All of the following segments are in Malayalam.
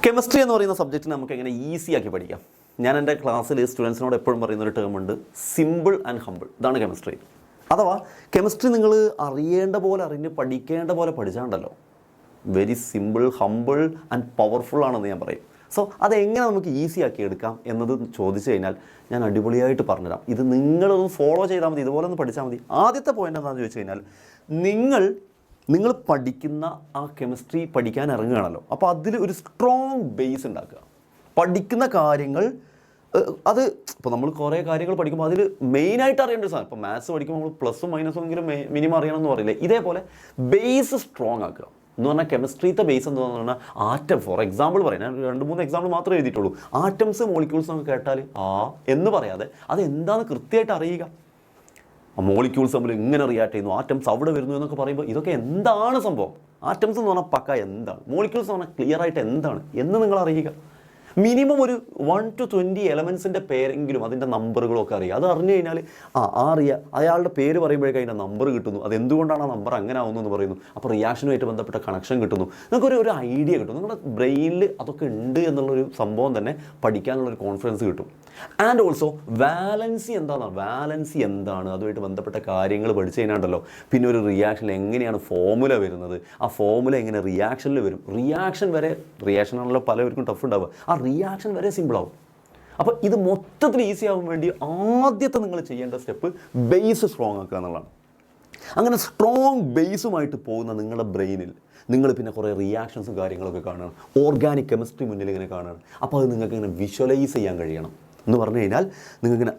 കെമിസ്ട്രി എന്ന് പറയുന്ന സബ്ജക്റ്റ് നമുക്ക് എങ്ങനെ ഈസി ആക്കി പഠിക്കാം. ഞാൻ എൻ്റെ ക്ലാസ്സിൽ സ്റ്റുഡൻസിനോട് എപ്പോഴും പറയുന്ന ഒരു ടേം ഉണ്ട്, സിമ്പിൾ ആൻഡ് ഹമ്പിൾ. ഇതാണ് കെമിസ്ട്രി. അഥവാ കെമിസ്ട്രി നിങ്ങൾ അറിയേണ്ട പോലെ അറിഞ്ഞ് പഠിക്കേണ്ട പോലെ പഠിച്ചാണ്ടല്ലോ, very simple, humble and powerful ആണെന്ന് ഞാൻ പറയും. സോ അതെങ്ങനെ നമുക്ക് ഈസി ആക്കി എടുക്കാം എന്നത് ചോദിച്ചു കഴിഞ്ഞാൽ ഞാൻ അടിപൊളിയായിട്ട് പറഞ്ഞുതരാം. ഇത് നിങ്ങളൊന്ന് ഫോളോ ചെയ്താൽ മതി, ഇതുപോലെ ഒന്ന് പഠിച്ചാൽ മതി. ആദ്യത്തെ പോയിന്റ് എന്താണെന്ന് ചോദിച്ചു കഴിഞ്ഞാൽ, നിങ്ങൾ പഠിക്കുന്ന ആ കെമിസ്ട്രി പഠിക്കാൻ ഇറങ്ങുകയാണല്ലോ, അപ്പോൾ അതിൽ ഒരു സ്ട്രോങ് ബേസ് ഉണ്ടാക്കുക. പഠിക്കുന്ന കാര്യങ്ങൾ അത് ഇപ്പോൾ നമ്മൾ കുറേ കാര്യങ്ങൾ പഠിക്കുമ്പോൾ അതിൽ മെയിനായിട്ട് അറിയേണ്ട ഒരു സാധനം, ഇപ്പോൾ മാത്സ് പഠിക്കുമ്പോൾ നമ്മൾ പ്ലസും മൈനസും എങ്കിലും മിനിമം അറിയണമെന്ന് പറയില്ലേ, ഇതേപോലെ ബേസ് സ്ട്രോങ് ആക്കുക എന്ന് പറഞ്ഞാൽ കെമിസ്ട്രിത്തെ ബേസ് എന്താണെന്ന് പറഞ്ഞാൽ ആറ്റം. ഫോർ എക്സാമ്പിൾ പറയാം, ഞാൻ 2-3 എക്സാമ്പിൾ മാത്രമേ എഴുതിയിട്ടുള്ളൂ. ആറ്റംസ് മോളിക്യൂൾസ് നമുക്ക് കേട്ടാൽ എന്ന് പറയാതെ അത് എന്താണെന്ന് കൃത്യമായിട്ട് അറിയുക. മോളിക്യൂൾസ് തമ്മിൽ ഇങ്ങനെ റിയാക്ട് ചെയ്യുന്നു, ആറ്റംസ് അവിടെ വരുന്നു എന്നൊക്കെ പറയുമ്പോൾ ഇതൊക്കെ എന്താണ് സംഭവം? ആറ്റംസ് എന്ന് പറഞ്ഞാൽ പക്ക എന്താണ്, മോളിക്യൂൾസ് എന്ന് പറഞ്ഞാൽ ക്ലിയർ ആയിട്ട് എന്താണ് എന്ന് നിങ്ങൾ അറിയുക. മിനിമം ഒരു 1 to 20 എലമെൻസിൻ്റെ പേരെങ്കിലും അതിൻ്റെ നമ്പറുകളൊക്കെ അറിയുക. അത് അറിഞ്ഞു കഴിഞ്ഞാൽ അയാളുടെ പേര് പറയുമ്പോഴേക്കും അതിൻ്റെ നമ്പർ കിട്ടുന്നു, അത് എന്തുകൊണ്ടാണ് ആ നമ്പർ അങ്ങനെ ആവുന്നു എന്ന് പറയുന്നു. അപ്പോൾ റിയാക്ഷനുമായിട്ട് ബന്ധപ്പെട്ട കണക്ഷൻ കിട്ടുന്നു, നിങ്ങൾക്കൊരു ഐഡിയ കിട്ടും. നിങ്ങളുടെ ബ്രെയിനിൽ അതൊക്കെ ഉണ്ട് എന്നുള്ളൊരു സംഭവം തന്നെ പഠിക്കാനുള്ളൊരു കോൺഫിഡൻസ് കിട്ടും. ആൻഡ് ഓൾസോ വാലൻസി എന്താണ് അതുമായിട്ട് ബന്ധപ്പെട്ട കാര്യങ്ങൾ പഠിച്ചു കഴിഞ്ഞാണ്ടല്ലോ, പിന്നെ ഒരു റിയാക്ഷനിൽ എങ്ങനെയാണ് ഫോമുല വരുന്നത്, ആ ഫോമുല എങ്ങനെ റിയാക്ഷനിൽ വരും, റിയാക്ഷനാണല്ലോ പലവർക്കും ടഫ് ഉണ്ടാവുക, ആ റിയാക്ഷൻ വരെ സിമ്പിളാവും. അപ്പോൾ ഇത് മൊത്തത്തിൽ ഈസി ആവാൻ വേണ്ടി ആദ്യത്തെ നിങ്ങൾ ചെയ്യേണ്ട സ്റ്റെപ്പ് ബേസ് സ്ട്രോങ് ആക്കുക എന്നുള്ളതാണ്. അങ്ങനെ സ്ട്രോങ് ബേസുമായിട്ട് പോകുന്ന നിങ്ങളുടെ ബ്രെയിനിൽ നിങ്ങൾ പിന്നെ കുറേ റിയാക്ഷൻസും കാര്യങ്ങളൊക്കെ കാണുകയാണ്, ഓർഗാനിക് കെമിസ്ട്രി മുന്നിൽ ഇങ്ങനെ കാണുകയാണ്. അപ്പോൾ അത് നിങ്ങൾക്ക് ഇങ്ങനെ വിഷ്വലൈസ് ചെയ്യാൻ കഴിയണം എന്ന് പറഞ്ഞു കഴിഞ്ഞാൽ നിങ്ങൾക്കിങ്ങനെ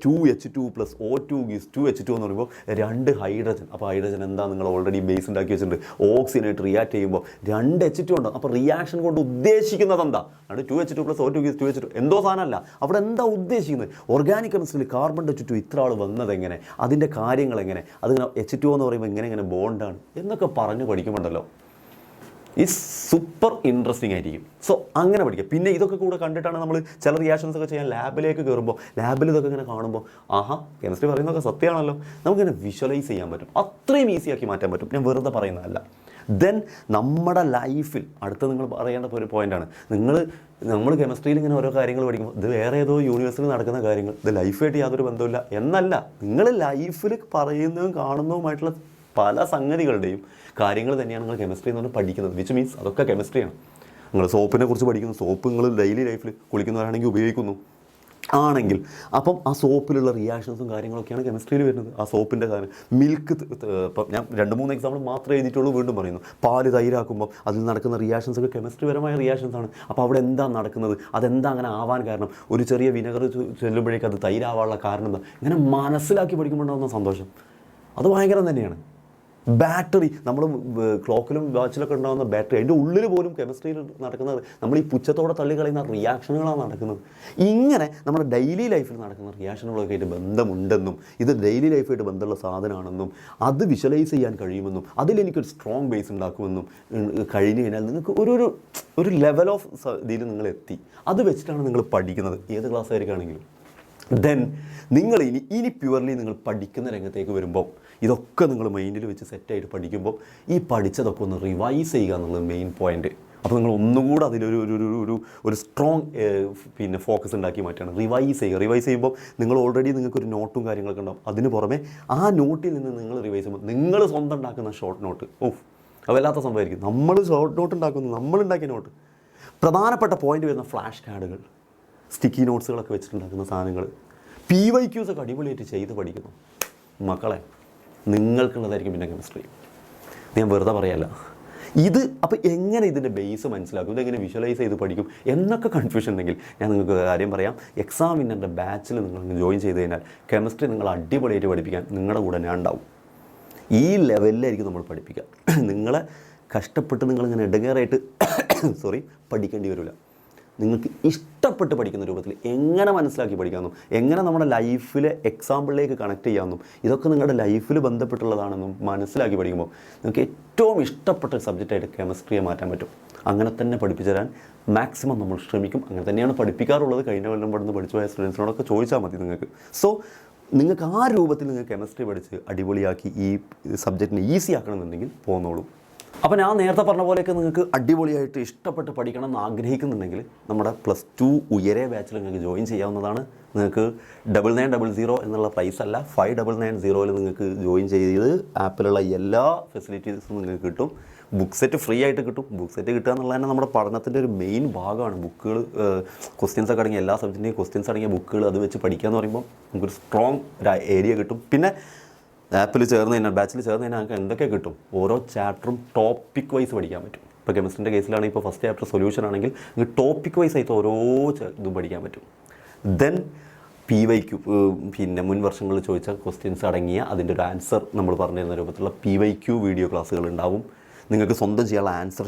2H2 + O2 = 2H2 എന്ന് പറയുമ്പോൾ 2 ഹൈഡ്രജൻ. അപ്പോൾ ഹൈഡ്രജൻ എന്താ, നിങ്ങൾ ഓൾറെഡി ബേസ് ഉണ്ടാക്കി വെച്ചിട്ടുണ്ട്. ഓക്സിജനായിട്ട് റിയാക്ട് ചെയ്യുമ്പോൾ 2 H2 ഉണ്ട്. അപ്പോൾ റിയാക്ഷൻ കൊണ്ട് ഉദ്ദേശിക്കുന്നത് എന്താ? അത് 2H2 + O2 = 2H2 എന്തോ സാധനമല്ല. അവിടെ എന്താ ഉദ്ദേശിക്കുന്നത്? ഓർഗാനിക് കെമിസ്ട്രിയിൽ കാർബണിൻ്റെ ചുറ്റും ഇത്ര ആൾ വന്നത് എങ്ങനെ, അതിൻ്റെ കാര്യങ്ങൾ എങ്ങനെ, അതിങ്ങനെ H2 എന്ന് പറയുമ്പോൾ എങ്ങനെ ബോണ്ടാണ് എന്നൊക്കെ പറഞ്ഞ് പഠിക്കുമ്പോണ്ടല്ലോ, ഇറ്റ്സ് സൂപ്പർ ഇൻട്രസ്റ്റിംഗ് ആയിരിക്കും. സോ അങ്ങനെ പഠിക്കുക. പിന്നെ ഇതൊക്കെ കൂടെ കണ്ടിട്ടാണ് നമ്മൾ ചില റിയാക്ഷൻസ് ഒക്കെ ചെയ്യാൻ ലാബിലേക്ക് കയറുമ്പോൾ, ലാബിൽ ഇതൊക്കെ ഇങ്ങനെ കാണുമ്പോൾ കെമിസ്ട്രി പറയുന്നതൊക്കെ സത്യമാണല്ലോ, നമുക്കിങ്ങനെ വിഷ്വലൈസ് ചെയ്യാൻ പറ്റും. അത്രയും ഈസിയാക്കി മാറ്റാൻ പറ്റും. ഞാൻ വെറുതെ പറയുന്നതല്ല. ദെൻ നമ്മുടെ ലൈഫിൽ അടുത്ത നിങ്ങൾ പറയേണ്ട ഒരു പോയിൻ്റാണ്, നമ്മൾ കെമിസ്ട്രിയിൽ ഇങ്ങനെ ഓരോ കാര്യങ്ങൾ പഠിക്കുമ്പോൾ ഇത് വേറെ ഏതോ യൂണിവേഴ്സിറ്റിയിൽ നടക്കുന്ന കാര്യങ്ങൾ, ഇത് ലൈഫായിട്ട് യാതൊരു ബന്ധമില്ല എന്നല്ല. നിങ്ങൾ ലൈഫിൽ പറയുന്നതും കാണുന്നതുമായിട്ടുള്ള പല സംഗതികളുടെയും കാര്യങ്ങൾ തന്നെയാണ് നിങ്ങൾ കെമിസ്ട്രി എന്ന് പറഞ്ഞാൽ പഠിക്കുന്നത്. വിച്ച് മീൻസ് അതൊക്കെ കെമിസ്ട്രിയാണ്. നിങ്ങൾ സോപ്പിനെ കുറിച്ച് പഠിക്കുന്നു, സോപ്പ് നിങ്ങൾ ഡെയിലി ലൈഫിൽ കുളിക്കുന്നവരാണെങ്കിൽ ഉപയോഗിക്കുന്നു ആണെങ്കിൽ, അപ്പം ആ സോപ്പിലുള്ള റിയാക്ഷൻസും കാര്യങ്ങളൊക്കെയാണ് കെമിസ്ട്രിയിൽ വരുന്നത്. ആ സോപ്പിൻ്റെ കാര്യം, മിൽക്ക്, ഇപ്പം ഞാൻ 2-3 എക്സാമ്പിൾ മാത്രമേ എഴുതിയിട്ടുള്ളൂ, വീണ്ടും പറയുന്നു. പാല് തൈരാക്കുമ്പോൾ അതിൽ നടക്കുന്ന റിയാക്ഷൻസ് ഒക്കെ കെമിസ്ട്രിപരമായ റിയാക്ഷൻസാണ്. അപ്പോൾ അവിടെ എന്താ നടക്കുന്നത്, അതെന്താ അങ്ങനെ ആവാൻ കാരണം, ഒരു ചെറിയ വിനെഗർ ചെല്ലുമ്പോഴേക്കും അത് തൈരാവാനുള്ള കാരണം എന്താ, ഇങ്ങനെ മനസ്സിലാക്കി പഠിക്കുമ്പോഴുണ്ടാകുന്ന സന്തോഷം അത് ഭയങ്കരം തന്നെയാണ്. ബാറ്ററി, നമ്മൾ ക്ലോക്കിലും വാച്ചിലൊക്കെ ഉണ്ടാകുന്ന ബാറ്ററി, അതിൻ്റെ ഉള്ളിൽ പോലും കെമിസ്ട്രിയിൽ നടക്കുന്നത് നമ്മൾ ഈ പുച്ഛത്തോടെ തള്ളിക്കളയുന്ന റിയാക്ഷനുകളാണ് നടക്കുന്നത്. ഇങ്ങനെ നമ്മുടെ ഡെയിലി ലൈഫിൽ നടക്കുന്ന റിയാക്ഷനുകളൊക്കെ ആയിട്ട് ബന്ധമുണ്ടെന്നും, ഇത് ഡെയിലി ലൈഫായിട്ട് ബന്ധമുള്ള സാധനമാണെന്നും, അത് വിഷ്വലൈസ് ചെയ്യാൻ കഴിയുമെന്നും, അതിലെനിക്കൊരു സ്ട്രോങ് ബേസ് ഉണ്ടാക്കുമെന്നും കഴിഞ്ഞ് കഴിഞ്ഞാൽ നിങ്ങൾക്ക് ഒരു ലെവൽ ഓഫ് ഇതിൽ നിങ്ങൾ എത്തി. അത് വെച്ചിട്ടാണ് നിങ്ങൾ പഠിക്കുന്നത്, ഏത് ക്ലാസ് ആയിരിക്കുകയാണെങ്കിലും. ദെൻ നിങ്ങൾ ഇനി പ്യുവർലി നിങ്ങൾ പഠിക്കുന്ന രംഗത്തേക്ക് വരുമ്പോൾ ഇതൊക്കെ നിങ്ങൾ മൈൻഡിൽ വെച്ച് സെറ്റായിട്ട് പഠിക്കുമ്പോൾ ഈ പഠിച്ചതൊക്കെ ഒന്ന് റിവൈസ് ചെയ്യുക എന്നുള്ളത് മെയിൻ പോയിൻറ്റ്. അപ്പോൾ നിങ്ങൾ ഒന്നുകൂടെ അതിലൊരു സ്ട്രോങ് പിന്നെ ഫോക്കസ് ഉണ്ടാക്കി മാറ്റുകയാണ്. റിവൈസ് ചെയ്യുമ്പോൾ നിങ്ങൾ ഓൾറെഡി നിങ്ങൾക്കൊരു നോട്ടും കാര്യങ്ങളൊക്കെ ഉണ്ടാവും. അതിന് പുറമെ ആ നോട്ടിൽ നിന്ന് നിങ്ങൾ റിവൈസ് ചെയ്യുമ്പോൾ നിങ്ങൾ സ്വന്തം ഉണ്ടാക്കുന്ന ഷോർട്ട് നോട്ട്, അത് വല്ലാത്ത സംഭവമായിരിക്കും. നമ്മൾ ഷോർട്ട് നോട്ട് ഉണ്ടാക്കുന്നു, നമ്മളുണ്ടാക്കിയ നോട്ട്, പ്രധാനപ്പെട്ട പോയിന്റ് വരുന്ന ഫ്ലാഷ് കാർഡുകൾ, സ്റ്റിക്കി നോട്ട്സുകളൊക്കെ വെച്ചിട്ടുണ്ടാക്കുന്ന സാധനങ്ങൾ, PYQs ഒക്കെ അടിപൊളിയായിട്ട് ചെയ്ത് പഠിക്കുന്നു. മക്കളെ, നിങ്ങൾക്കുള്ളതായിരിക്കും പിന്നെ കെമിസ്ട്രി. ഞാൻ വെറുതെ പറയല്ല. ഇത് അപ്പോൾ എങ്ങനെ ഇതിൻ്റെ ബേസ് മനസ്സിലാക്കും, ഇതെങ്ങനെ വിഷ്വലൈസ് ചെയ്ത് പഠിക്കും എന്നൊക്കെ കൺഫ്യൂഷൻ ഉണ്ടെങ്കിൽ ഞാൻ നിങ്ങൾക്ക് കാര്യം പറയാം. എക്സാം വിന്നറിൻ്റെ ബാച്ചിൽ നിങ്ങൾ ജോയിൻ ചെയ്ത് കഴിഞ്ഞാൽ കെമിസ്ട്രി നിങ്ങൾ അടിപൊളിയായിട്ട് പഠിപ്പിക്കാൻ നിങ്ങളുടെ കൂടെ ഞാൻ ഉണ്ടാവും. ഈ ലെവലിലായിരിക്കും നമ്മൾ പഠിപ്പിക്കുക. നിങ്ങളെ കഷ്ടപ്പെട്ട് നിങ്ങളിങ്ങനെ ഇടങ്ങേറായിട്ട് പഠിക്കേണ്ടി വരില്ല. നിങ്ങൾക്ക് ഇഷ്ടപ്പെട്ട് പഠിക്കുന്ന രൂപത്തിൽ എങ്ങനെ മനസ്സിലാക്കി പഠിക്കാമെന്നും, എങ്ങനെ നമ്മുടെ ലൈഫിലെ എക്സാമ്പിളിലേക്ക് കണക്ട് ചെയ്യാമെന്നും, ഇതൊക്കെ നിങ്ങളുടെ ലൈഫിൽ ബന്ധപ്പെട്ടുള്ളതാണെന്നും മനസ്സിലാക്കി പഠിക്കുമ്പോൾ നിങ്ങൾക്ക് ഏറ്റവും ഇഷ്ടപ്പെട്ട സബ്ജക്റ്റായിട്ട് കെമിസ്ട്രിയെ മാറ്റാൻ പറ്റും. അങ്ങനെ തന്നെ പഠിപ്പിച്ചു തരാൻ മാക്സിമം നമ്മൾ ശ്രമിക്കും. അങ്ങനെ തന്നെയാണ് പഠിപ്പിക്കാറുള്ളത്. കഴിഞ്ഞ കൊല്ലം പഠിച്ച് പോയ സ്റ്റുഡൻസിനോടൊക്കെ ചോദിച്ചാൽ മതി നിങ്ങൾക്ക്. സോ നിങ്ങൾക്ക് ആ രൂപത്തിൽ നിങ്ങൾക്ക് കെമിസ്ട്രി പഠിച്ച് അടിപൊളിയാക്കി ഈ സബ്ജക്റ്റിനെ ഈസി ആക്കണമെന്നുണ്ടെങ്കിൽ പോന്നോളൂ. അപ്പോൾ ഞാൻ നേരത്തെ പറഞ്ഞ പോലെയൊക്കെ നിങ്ങൾക്ക് അടിപൊളിയായിട്ട് ഇഷ്ടപ്പെട്ട് പഠിക്കണം എന്ന് ആഗ്രഹിക്കുന്നുണ്ടെങ്കിൽ നമ്മുടെ +2 ഉയരെ ബാച്ചിൽ നിങ്ങൾക്ക് ജോയിൻ ചെയ്യാവുന്നതാണ്. നിങ്ങൾക്ക് 9900 എന്നുള്ള പ്രൈസ് അല്ല, 5990 നിങ്ങൾക്ക് ജോയിൻ ചെയ്ത് ആപ്പിലുള്ള എല്ലാ ഫെസിലിറ്റീസും നിങ്ങൾക്ക് കിട്ടും. ബുക്ക് സെറ്റ് ഫ്രീ ആയിട്ട് കിട്ടും. ബുക്ക് സെറ്റ് കിട്ടുക എന്നുള്ളത് തന്നെ നമ്മുടെ പഠനത്തിൻ്റെ ഒരു മെയിൻ ഭാഗമാണ്. ബുക്കുകൾ, ക്വസ്റ്റ്യൻസ് ഒക്കെ അടങ്ങിയ എല്ലാ സബ്ജക്റ്റിൻ്റെയും ക്വസ്റ്റ്യൻസ് അടങ്ങിയ ബുക്കുകൾ അത് വെച്ച് പഠിക്കുക എന്ന് പറയുമ്പോൾ നമുക്കൊരു സ്ട്രോങ് ഏരിയ കിട്ടും. പിന്നെ ആപ്പിൽ ചേർന്ന് കഴിഞ്ഞാൽ, ബാച്ചിൽ ചേർന്ന് കഴിഞ്ഞാൽ നമുക്ക് എന്തൊക്കെ കിട്ടും? ഓരോ ചാപ്റ്ററും ടോപ്പിക് വൈസ് പഠിക്കാൻ പറ്റും. ഇപ്പോൾ കെമിസ്ട്രിൻ്റെ കേസിലാണെങ്കിൽ ഇപ്പോൾ ഫസ്റ്റ് ചാപ്റ്റർ സൊല്യൂഷൻ ആണെങ്കിൽ നിങ്ങൾക്ക് ടോപ്പിക് വൈസ് ആയിട്ട് ഓരോ ഇതും പഠിക്കാൻ പറ്റും. ദെൻ PYQ, പിന്നെ മുൻ വർഷങ്ങളിൽ ചോദിച്ച ക്വസ്റ്റ്യൻസ് അടങ്ങിയ അതിൻ്റെ ഒരു ആൻസർ നമ്മൾ പറഞ്ഞു തരുന്ന രൂപത്തിലുള്ള PYQ വീഡിയോ ക്ലാസ്സുകൾ ഉണ്ടാവും. നിങ്ങൾക്ക് സ്വന്തം ചെയ്യാനുള്ള ആൻസർ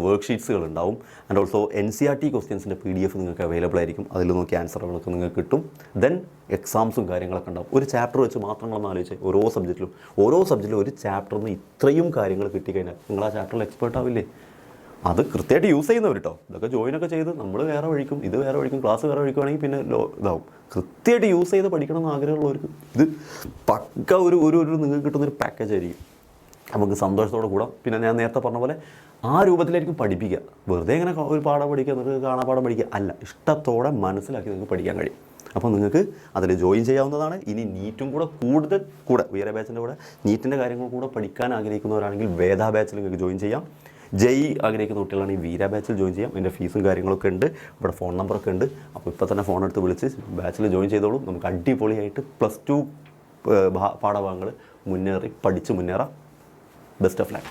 വർക്ക് ഷീറ്റ്സുകൾ ഉണ്ടാവും. ആൻഡ് ഓൾസോ NCERT ക്വസ്റ്റ്യൻസിൻ്റെ PDF നിങ്ങൾക്ക് അവൈലബിൾ ആയിരിക്കും. അതിൽ നോക്കി ആൻസറുകളൊക്കെ നിങ്ങൾക്ക് കിട്ടും. ദെൻ എക്സാംസും കാര്യങ്ങളൊക്കെ ഉണ്ടാവും. ഒരു ചാപ്റ്റർ വെച്ച് മാത്രങ്ങളൊന്നും ആലോചിച്ച് ഓരോ സബ്ജക്റ്റിലും ഒരു ചാപ്റ്ററിൽ നിന്ന് ഇത്രയും കാര്യങ്ങൾ കിട്ടിക്കഴിഞ്ഞാൽ നിങ്ങൾ ആ ചാപ്റ്ററിൽ എക്സ്പേർട്ട് ആവില്ലേ? അത് കൃത്യമായിട്ട് യൂസ് ചെയ്യുന്നവർ കേട്ടോ. ഇതൊക്കെ ജോയിനൊക്കെ ചെയ്ത് നമ്മൾ വേറെ വഴിക്കും ഇത് വേറെ വഴിക്കും ക്ലാസ് വേറെ വഴിക്കുവാണെങ്കിൽ പിന്നെ ഇതാവും. കൃത്യമായിട്ട് യൂസ് ചെയ്ത് പഠിക്കണമെന്ന് ആഗ്രഹമുള്ളവർക്ക് ഇത് പക്ക ഒരു നിങ്ങൾക്ക് കിട്ടുന്നൊരു പാക്കേജ് ആയിരിക്കും. നമുക്ക് സന്തോഷത്തോടെ കൂടാം. പിന്നെ ഞാൻ നേരത്തെ പറഞ്ഞ പോലെ ആ രൂപത്തിലായിരിക്കും പഠിപ്പിക്കുക. വെറുതെ ഇങ്ങനെ ഒരു പാഠം പഠിക്കുക, നിങ്ങൾക്ക് കാണാപാഠം പഠിക്കുക അല്ല, ഇഷ്ടത്തോടെ മനസ്സിലാക്കി നിങ്ങൾക്ക് പഠിക്കാൻ കഴിയും. അപ്പോൾ നിങ്ങൾക്ക് അതിൽ ജോയിൻ ചെയ്യാവുന്നതാണ്. ഇനി നീറ്റും കൂടെ ഉയര ബാച്ചിൻ്റെ കൂടെ നീറ്റിൻ്റെ കാര്യങ്ങൾ കൂടെ പഠിക്കാൻ ആഗ്രഹിക്കുന്നവരാണെങ്കിൽ വേദ ബാച്ചിൽ നിങ്ങൾക്ക് ജോയിൻ ചെയ്യാം. ആഗ്രഹിക്കുന്ന കുട്ടികളാണെങ്കിൽ വീര ബാച്ചിൽ ജോയിൻ ചെയ്യാം. അതിൻ്റെ ഫീസും കാര്യങ്ങളൊക്കെ ഉണ്ട്. ഇവിടെ ഫോൺ നമ്പറൊക്കെ ഉണ്ട്. അപ്പോൾ ഇപ്പോൾ തന്നെ ഫോൺ എടുത്ത് വിളിച്ച് ബാച്ചിൽ ജോയിൻ ചെയ്തോളൂ. നമുക്ക് അടിപൊളിയായിട്ട് +2 പാഠഭാഗങ്ങൾ പഠിച്ച് മുന്നേറാം. Best of luck.